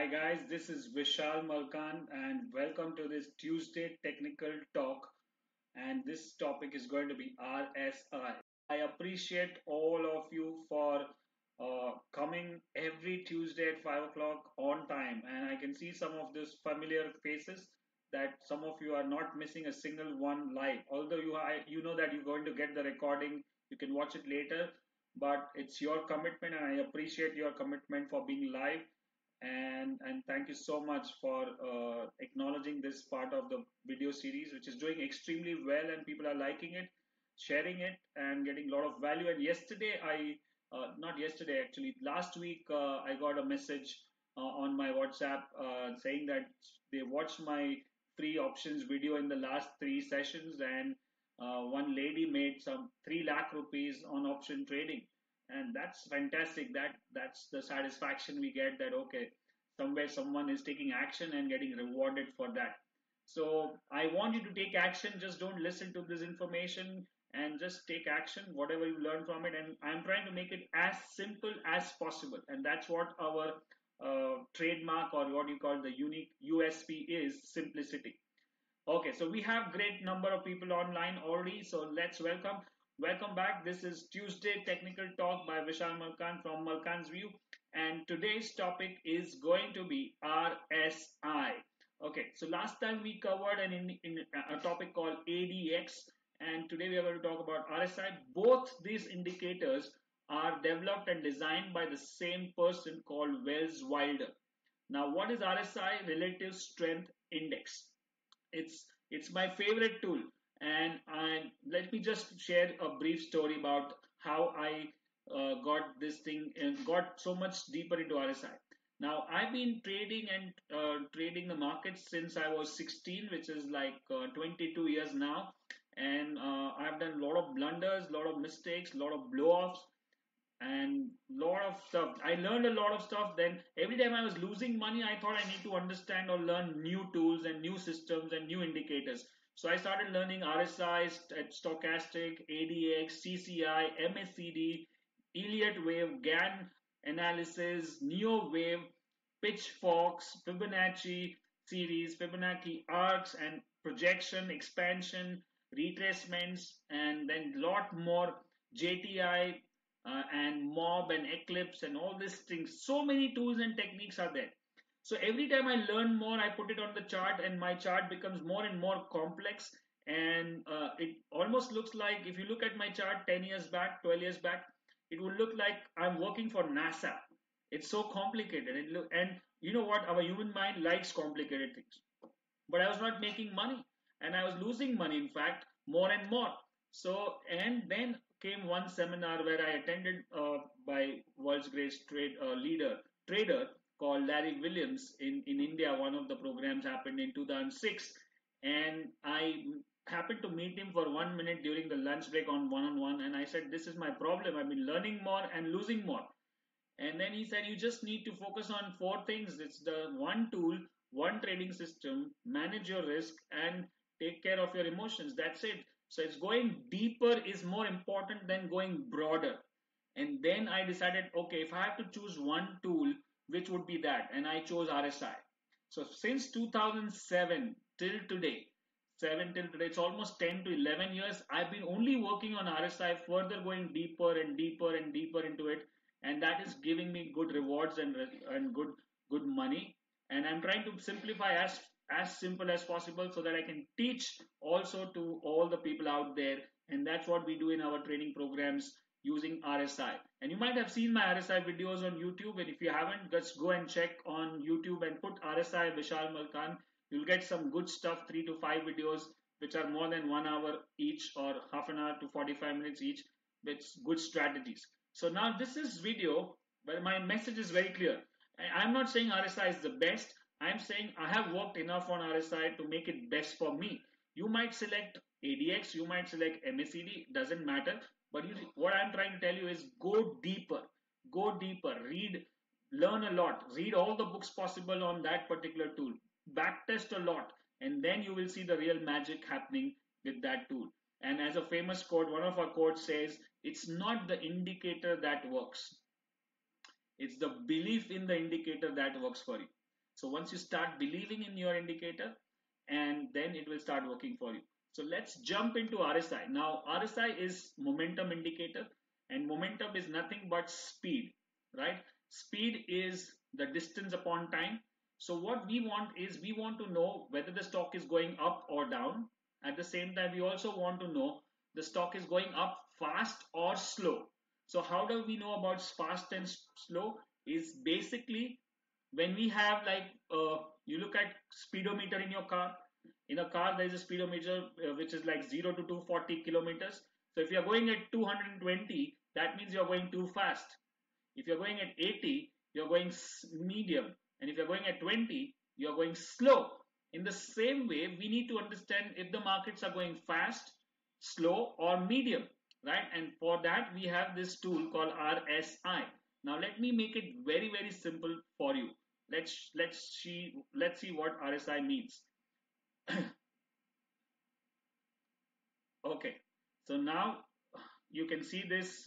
Hi guys, this is Vishal Malkan and welcome to this Tuesday technical talk. And this topic is going to be RSI. I appreciate all of you for coming every Tuesday at 5 o'clock on time. And I can see some of these familiar faces that some of you are not missing a single one live. Although you know that you're going to get the recording, you can watch it later. But it's your commitment, and I appreciate your commitment for being live and thank you so much for acknowledging this part of the video series, which is doing extremely well and people are liking it, sharing it, and getting a lot of value. And yesterday not yesterday actually, last week, I got a message on my WhatsApp saying that they watched my free options video in the last three sessions, and one lady made some 3 lakh rupees on option trading, and that's fantastic. That's the satisfaction we get, that okay, somewhere someone is taking action and getting rewarded for that. So I want you to take action. Just don't listen to this information, and just take action whatever you learn from it. And I'm trying to make it as simple as possible, and that's what our trademark, or what you call the unique USP, is simplicity. Okay, so we have great number of people online already. So let's welcome back. This is Tuesday Technical Talk by Vishal Malkan from Malkan's View, and today's topic is going to be RSI. Okay, so last time we covered a topic called ADX, and today we are going to talk about RSI. Both these indicators are developed and designed by the same person called Wells Wilder. Now, what is RSI? Relative Strength Index. It's my favorite tool, and let me just share a brief story about how I got this thing and got so much deeper into RSI. Now, I've been trading and trading the markets since I was 16, which is like 22 years now, and I've done a lot of blunders, a lot of mistakes, a lot of blow-offs, and lot of stuff. I learned a lot of stuff. Then every time I was losing money, I thought I need to understand or learn new tools and new systems and new indicators. So I started learning RSI, stochastic, ADX, CCI, MACD, Elliott wave, Gann analysis, Neo wave, pitchforks, Fibonacci series, Fibonacci arcs, and projection, expansion, retracements, and then lot more JTI, and mob and eclipse and all these things. So many tools and techniques are there. So every time I learn more, I put it on the chart, and my chart becomes more and more complex. And it almost looks like, if you look at my chart 10 years back, 12 years back, it would look like I'm working for NASA. It's so complicated. And you know what? Our human mind likes complicated things. But I was not making money, and I was losing money, in fact, more and more. So, and then came one seminar where I attended by world's greatest trader called Larry Williams in India. One of the programs happened in 2006, and I happened to meet him for 1 minute during the lunch break on one-on-one, and I said, this is my problem. I've been learning more and losing more. And then he said, you just need to focus on four things. It's the one tool, one trading system, manage your risk, and take care of your emotions. That's it. So it's going deeper is more important than going broader. And then I decided, okay, if I have to choose one tool, which would be that? And I chose RSI. So since 2007 till today, it's almost 10 to 11 years, I've been only working on RSI, further going deeper and deeper and deeper into it. And that is giving me good rewards and good money. And I'm trying to simplify as simple as possible so that I can teach also to all the people out there. And that's what we do in our training programs using RSI. And you might have seen my RSI videos on YouTube. And if you haven't, just go and check on YouTube and put RSI Vishal Malkan. You'll get some good stuff, 3 to 5 videos, which are more than 1 hour each, or half an hour to 45 minutes each, with good strategies. So now this is video where my message is very clear. I'm not saying RSI is the best. I'm saying I have worked enough on RSI to make it best for me. You might select ADX, you might select MACD, doesn't matter. But what I'm trying to tell you is go deeper, read, learn a lot, read all the books possible on that particular tool, backtest a lot, and then you will see the real magic happening with that tool. And as a famous quote, one of our quotes says, it's not the indicator that works. It's the belief in the indicator that works for you. So once you start believing in your indicator, and then it will start working for you. So let's jump into RSI. Now RSI is momentum indicator, and momentum is nothing but speed, right? Speed is the distance upon time. So what we want is we want to know whether the stock is going up or down. At the same time, we also want to know the stock is going up fast or slow. So how do we know about fast and slow? Is basically when we have like you look at speedometer in your car. In a car there is a speedometer which is like 0 to 240 kilometers. So if you are going at 220, that means you are going too fast. If you're going at 80, you're going medium. And if you're going at 20, you're going slow. In the same way, we need to understand if the markets are going fast, slow, or medium, right? And for that, we have this tool called RSI. Now, let me make it very, very simple for you. Let's see what RSI means. Okay, so now you can see this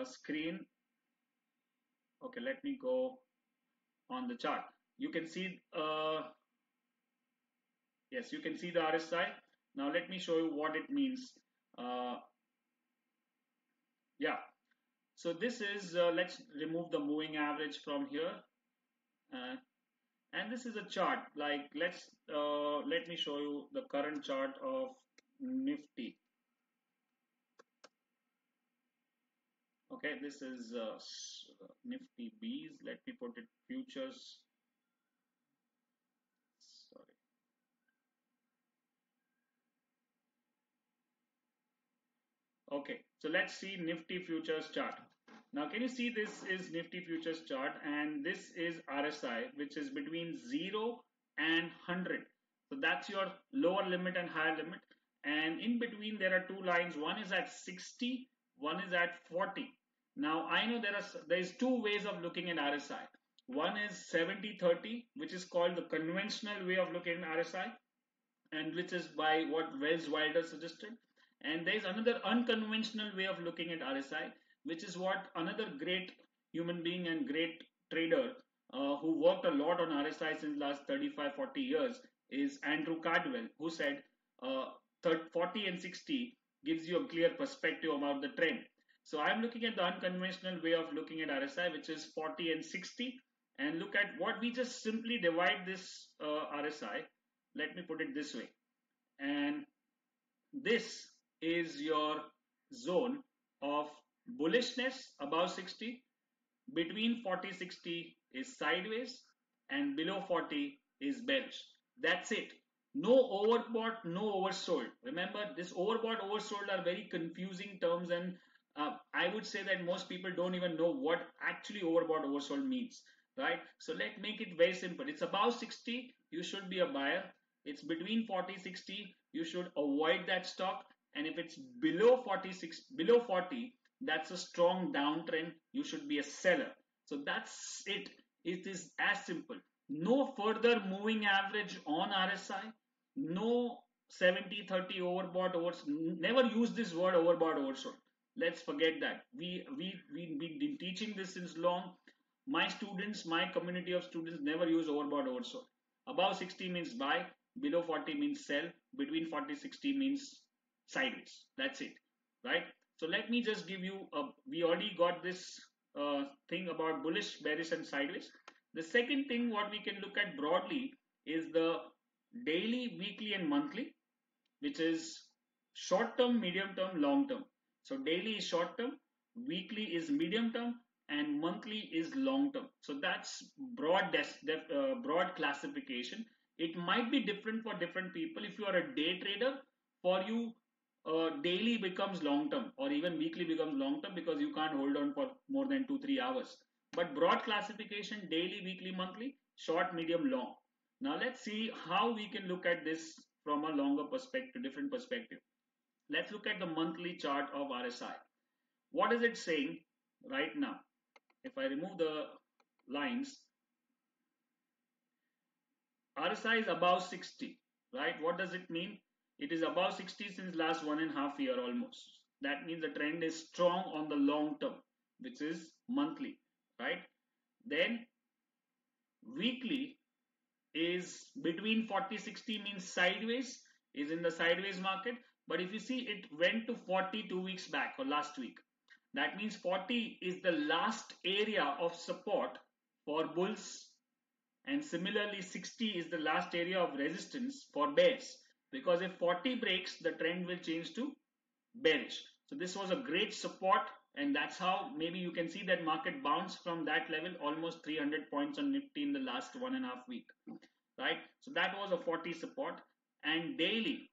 screen. Okay, let me go on the chart. You can see, yes, you can see the RSI. Now let me show you what it means. Yeah, so this is, let's remove the moving average from here. And this is a chart, like let me show you the current chart of Nifty. Okay, this is Nifty B's. Let me put it futures. Sorry. Okay, so let's see Nifty futures chart. Now, can you see this is Nifty futures chart, and this is RSI, which is between 0 and 100. So that's your lower limit and higher limit. And in between, there are two lines. One is at 60, one is at 40. Now, I know there is two ways of looking at RSI. One is 70-30, which is called the conventional way of looking at RSI, and which is by what Wells Wilder suggested. And there is another unconventional way of looking at RSI, which is what another great human being and great trader who worked a lot on RSI since last 35-40 years is Andrew Cardwell, who said 40 and 60 gives you a clear perspective about the trend. So I'm looking at the unconventional way of looking at RSI, which is 40 and 60, and look at what we just simply divide this RSI. Let me put it this way, and this is your zone of bullishness above 60. Between 40-60 is sideways, and below 40 is bearish. That's it. No overbought, no oversold. Remember, this overbought, oversold are very confusing terms, and I would say that most people don't even know what actually overbought, oversold means, right? So let's make it very simple. It's above 60, you should be a buyer. It's between 40-60, you should avoid that stock. And if it's below 40, that's a strong downtrend. You should be a seller. So that's it. It is as simple. No further moving average on RSI. No 70-30 overbought, oversold. Never use this word overbought, oversold. Let's forget that. We've been teaching this since long. My students, my community of students never use overbought, oversold. Above 60 means buy. Below 40 means sell. Between 40-60 means sideways. That's it, right? So let me just give you we already got this thing about bullish, bearish, and sideways. The second thing what we can look at broadly is the daily, weekly, and monthly, which is short term, medium term, long term. So daily is short term, weekly is medium term, and monthly is long term. So that's broad classification. It might be different for different people. If you are a day trader, for you daily becomes long term, or even weekly becomes long term, because you can't hold on for more than 2-3 hours. But broad classification: daily, weekly, monthly, short, medium, long. Now let's see how we can look at this from a longer perspective, different perspective. Let's look at the monthly chart of RSI. What is it saying right now? If I remove the lines, RSI is above 60, right? What does it mean? It is above 60 since last 1.5 years almost. That means the trend is strong on the long term, which is monthly, right? Then weekly is between 40-60, means sideways, is in the sideways market. But if you see, it went to 40 2 weeks back or last week. That means 40 is the last area of support for bulls, and similarly 60 is the last area of resistance for bears, because if 40 breaks, the trend will change to bearish. So this was a great support, and that's how maybe you can see that market bounced from that level almost 300 points on Nifty in the last 1.5 week, right? So that was a 40 support. And daily,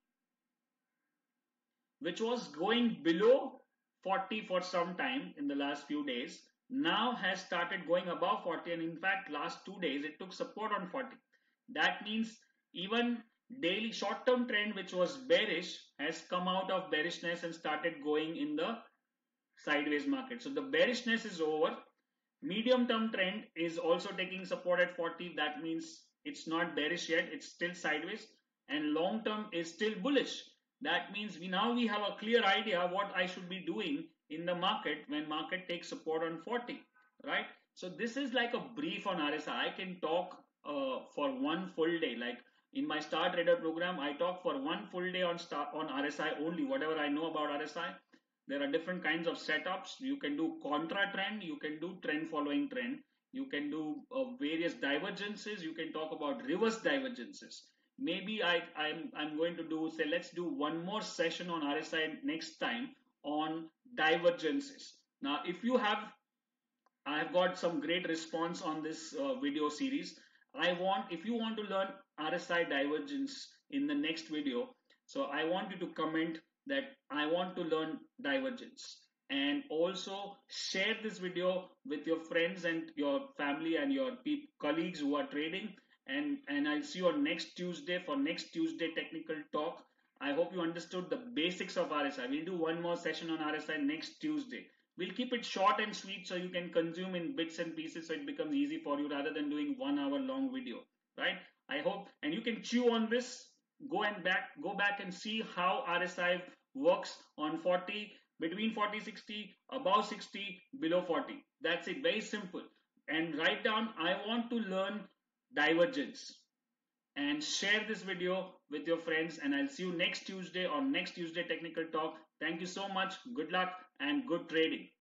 which was going below 40 for some time in the last few days, now has started going above 40, and in fact last 2 days it took support on 40. That means even daily short-term trend, which was bearish, has come out of bearishness and started going in the sideways market. So the bearishness is over. Medium term trend is also taking support at 40. That means it's not bearish yet, it's still sideways. And long term is still bullish. That means we have a clear idea what I should be doing in the market when market takes support on 40, right? So this is like a brief on RSI. I can talk for one full day. Like in my Star Trader program, I talk for one full day on RSI only, whatever I know about RSI. There are different kinds of setups. You can do contra trend, you can do trend following trend, you can do various divergences, you can talk about reverse divergences. Maybe I'm going to do, say, let's do one more session on RSI next time on divergences. Now, I have got some great response on this video series. If you want to learn RSI divergence in the next video, so I want you to comment that I want to learn divergence, and also share this video with your friends and your family and your colleagues who are trading. And I'll see you on next Tuesday for next Tuesday technical talk. I hope you understood the basics of RSI. We'll do one more session on RSI next Tuesday. We'll keep it short and sweet so you can consume in bits and pieces, so it becomes easy for you rather than doing 1 hour long video, right? I hope, and you can chew on this, go back and see how RSI works on 40, between 40 60, above 60, below 40. That's it, very simple. And write down, I want to learn divergence, and share this video with your friends. And I'll see you next Tuesday on next Tuesday technical talk. Thank you so much. Good luck and good trading.